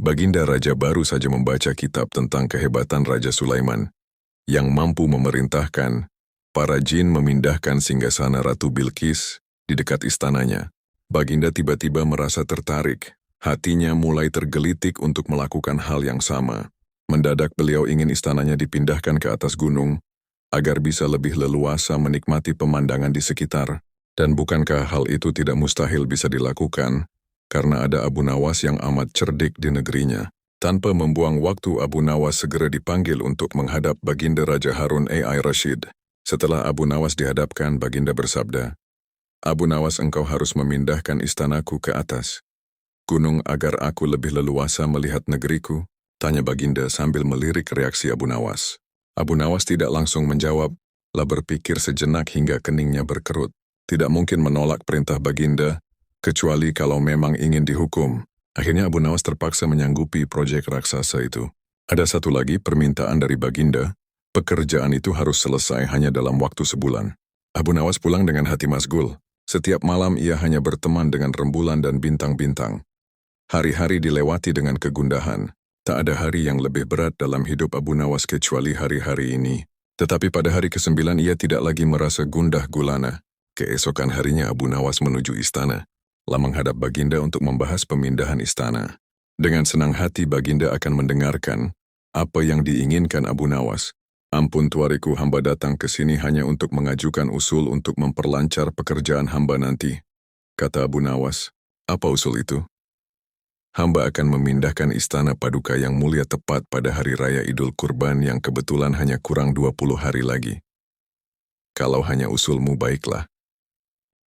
Baginda Raja baru saja membaca kitab tentang kehebatan Raja Sulaiman yang mampu memerintahkan para jin memindahkan singgasana Ratu Bilqis di dekat istananya. Baginda tiba-tiba merasa tertarik. Hatinya mulai tergelitik untuk melakukan hal yang sama. Mendadak beliau ingin istananya dipindahkan ke atas gunung agar bisa lebih leluasa menikmati pemandangan di sekitar. Dan bukankah hal itu tidak mustahil bisa dilakukan? Karena ada Abu Nawas yang amat cerdik di negerinya. Tanpa membuang waktu, Abu Nawas segera dipanggil untuk menghadap Baginda Raja Harun AI Rashid. Setelah Abu Nawas dihadapkan, Baginda bersabda, "Abu Nawas, engkau harus memindahkan istanaku ke atas gunung agar aku lebih leluasa melihat negeriku?" tanya Baginda sambil melirik reaksi Abu Nawas. Abu Nawas tidak langsung menjawab, lah berpikir sejenak hingga keningnya berkerut. Tidak mungkin menolak perintah Baginda, kecuali kalau memang ingin dihukum. Akhirnya Abu Nawas terpaksa menyanggupi proyek raksasa itu. Ada satu lagi permintaan dari Baginda, pekerjaan itu harus selesai hanya dalam waktu sebulan. Abu Nawas pulang dengan hati masgul. Setiap malam ia hanya berteman dengan rembulan dan bintang-bintang. Hari-hari dilewati dengan kegundahan. Tak ada hari yang lebih berat dalam hidup Abu Nawas kecuali hari-hari ini. Tetapi pada hari ke-9 ia tidak lagi merasa gundah gulana. Keesokan harinya Abu Nawas menuju istana, lah menghadap Baginda untuk membahas pemindahan istana. Dengan senang hati Baginda akan mendengarkan apa yang diinginkan Abu Nawas. "Ampun tuariku, hamba datang ke sini hanya untuk mengajukan usul untuk memperlancar pekerjaan hamba nanti," kata Abu Nawas. "Apa usul itu?" "Hamba akan memindahkan istana Paduka yang mulia tepat pada hari raya Idul Kurban yang kebetulan hanya kurang 20 hari lagi." "Kalau hanya usulmu, baiklah,"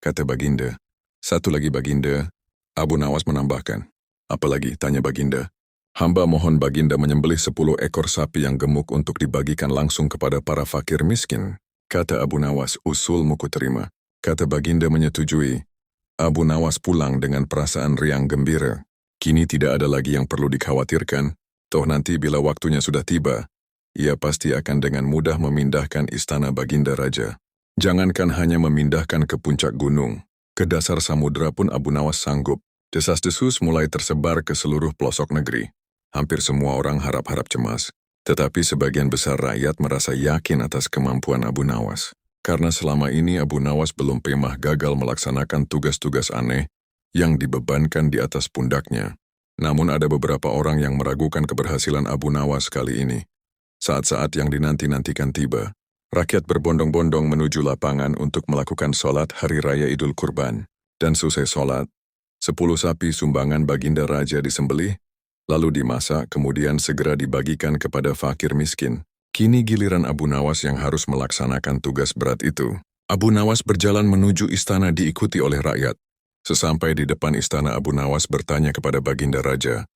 kata Baginda. "Satu lagi Baginda," Abu Nawas menambahkan. "Apa lagi?" tanya Baginda. "Hamba mohon Baginda menyembelih 10 ekor sapi yang gemuk untuk dibagikan langsung kepada para fakir miskin," kata Abu Nawas. "Usulmu kuterima," kata Baginda menyetujui. Abu Nawas pulang dengan perasaan riang gembira. Kini tidak ada lagi yang perlu dikhawatirkan. Toh nanti bila waktunya sudah tiba, ia pasti akan dengan mudah memindahkan istana Baginda Raja. Jangankan hanya memindahkan ke puncak gunung, ke dasar samudera pun Abu Nawas sanggup. Desas-desus mulai tersebar ke seluruh pelosok negeri. Hampir semua orang harap-harap cemas. Tetapi sebagian besar rakyat merasa yakin atas kemampuan Abu Nawas. Karena selama ini Abu Nawas belum pernah gagal melaksanakan tugas-tugas aneh yang dibebankan di atas pundaknya. Namun ada beberapa orang yang meragukan keberhasilan Abu Nawas kali ini. Saat-saat yang dinanti-nantikan tiba. Rakyat berbondong-bondong menuju lapangan untuk melakukan sholat Hari Raya Idul Kurban. Dan selesai sholat, 10 sapi sumbangan Baginda Raja disembelih, lalu dimasak kemudian segera dibagikan kepada fakir miskin. Kini giliran Abu Nawas yang harus melaksanakan tugas berat itu. Abu Nawas berjalan menuju istana diikuti oleh rakyat. Sesampai di depan istana, Abu Nawas bertanya kepada Baginda Raja,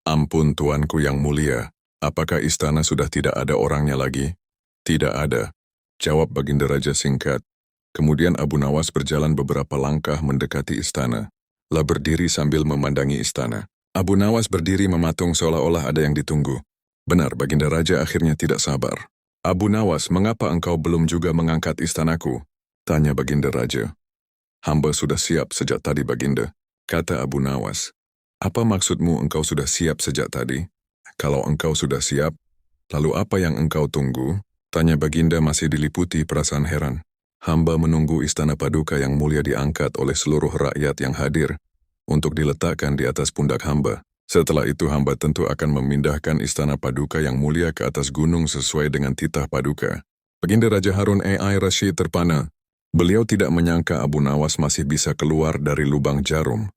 "Ampun tuanku yang mulia, apakah istana sudah tidak ada orangnya lagi?" "Tidak ada," jawab Baginda Raja singkat. Kemudian Abu Nawas berjalan beberapa langkah mendekati istana, lah berdiri sambil memandangi istana. Abu Nawas berdiri mematung seolah-olah ada yang ditunggu. Benar, Baginda Raja akhirnya tidak sabar. "Abu Nawas, mengapa engkau belum juga mengangkat istanaku?" tanya Baginda Raja. "Hamba sudah siap sejak tadi Baginda," kata Abu Nawas. "Apa maksudmu engkau sudah siap sejak tadi? Kalau engkau sudah siap, lalu apa yang engkau tunggu?" tanya Baginda masih diliputi perasaan heran. "Hamba menunggu istana Paduka yang mulia diangkat oleh seluruh rakyat yang hadir untuk diletakkan di atas pundak hamba. Setelah itu hamba tentu akan memindahkan istana Paduka yang mulia ke atas gunung sesuai dengan titah Paduka." Baginda Raja Harun AI Rashid terpana. Beliau tidak menyangka Abu Nawas masih bisa keluar dari lubang jarum.